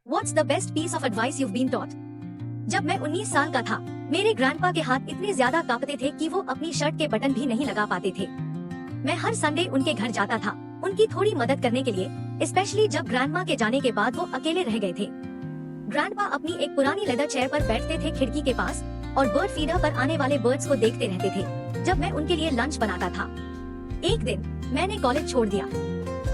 What's the best piece of advice you've been taught? जब मैं 19 साल का था, मेरे ग्रैंडपा के हाथ इतने ज्यादा कांपते थे कि वो अपनी शर्ट के बटन भी नहीं लगा पाते थे। मैं हर संडे उनके घर जाता था, उनकी थोड़ी मदद करने के लिए, स्पेशली जब ग्रैंडमा के जाने के बाद वो अकेले रह गए थे। ग्रैंडपा अपनी एक पुरानी लेदर चेयर पर बैठते थे खिड़की के पास और बर्ड फीडर पर आने वाले बर्ड्स को देखते रहते थे जब मैं उनके लिए लंच बनाता था। एक दिन मैंने कॉलेज छोड़ दिया।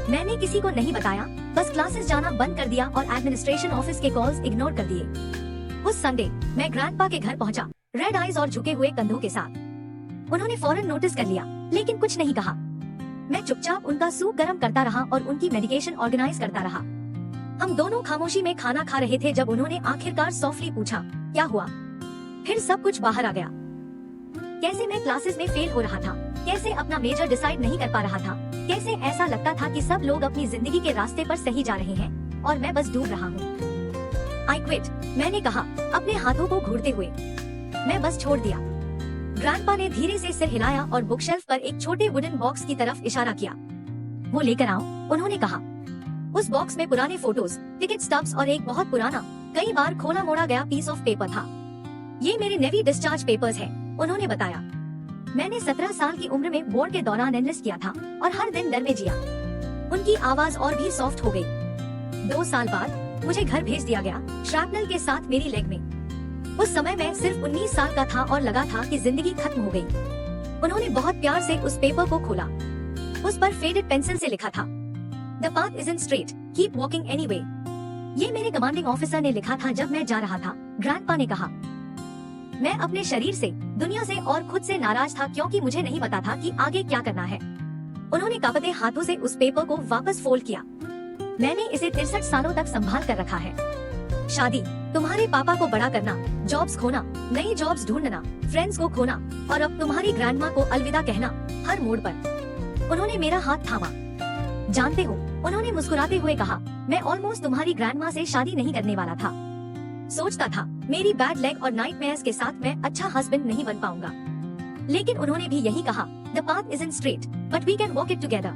मैंने किसी को नहीं बताया, बस क्लासेस जाना बंद कर दिया और एडमिनिस्ट्रेशन ऑफिस के कॉल्स इग्नोर कर दिए। उस संडे मैं ग्रैंडपा के घर पहुंचा, रेड आईज और झुके हुए कंधों के साथ। उन्होंने फौरन नोटिस कर लिया, लेकिन कुछ नहीं कहा। मैं चुपचाप उनका सूप गर्म करता रहा और उनकी मेडिकेशन ऑर्गेनाइज करता रहा। हम दोनों खामोशी में खाना खा रहे थे जब उन्होंने आखिरकार सॉफ्टली पूछा, क्या हुआ? फिर सब कुछ बाहर आ गया। कैसे मैं क्लासेस में फेल हो रहा था, कैसे अपना मेजर डिसाइड नहीं कर पा रहा था, कैसे ऐसा लगता था कि सब लोग अपनी जिंदगी के रास्ते पर सही जा रहे हैं और मैं बस डूब रहा हूँ। आई क्विट, मैंने कहा, अपने हाथों को घूरते हुए। मैं बस छोड़ दिया। ग्रैंडपा ने धीरे से सिर हिलाया और बुकशेल्फ पर एक छोटे वुडन बॉक्स की तरफ इशारा किया। वो लेकर आओ, उन्होंने कहा। उस बॉक्स में पुराने फोटोज, टिकट स्टब्स और एक बहुत पुराना, कई बार खोला मोड़ा गया पीस ऑफ पेपर था। ये मेरे नेवी डिस्चार्ज पेपर्स हैं, उन्होंने बताया। मैंने 17 साल की उम्र में बोर्ड के दौरान एनलिस्ट किया था और हर दिन डर में जिया। उनकी आवाज और भी सॉफ्ट हो गई। 2 साल बाद मुझे घर भेज दिया गया, श्रैपनल के साथ मेरी लेग में। उस समय मैं सिर्फ 19 साल का था और लगा था कि जिंदगी खत्म हो गई। उन्होंने बहुत प्यार से उस पेपर को खोला। उस पर फेडेड पेंसिल से लिखा था, the path isn't straight, keep walking anyway. ये मेरे कमांडिंग ऑफिसर ने लिखा था जब मैं जा रहा था, ग्रैंडपा ने कहा। मैं अपने शरीर से, दुनिया से और खुद से नाराज था क्योंकि मुझे नहीं पता था कि आगे क्या करना है। उन्होंने कांपते हाथों से उस पेपर को वापस फोल्ड किया। मैंने इसे 63 सालों तक संभाल कर रखा है। शादी, तुम्हारे पापा को बड़ा करना, जॉब्स खोना, नई जॉब्स ढूंढना, फ्रेंड्स को खोना और अब तुम्हारी ग्रैंडमा को अलविदा कहना, हर मोड़ पर। उन्होंने मेरा हाथ थामा। जानते हो, उन्होंने मुस्कुराते हुए कहा, मैं ऑलमोस्ट तुम्हारी ग्रैंडमा से शादी नहीं करने वाला था। सोचता था मेरी बैड लेग और नाइटमेयर्स के साथ मैं अच्छा हस्बैंड नहीं बन पाऊंगा। लेकिन उन्होंने भी यही कहा, the path isn't straight, but we can walk it together.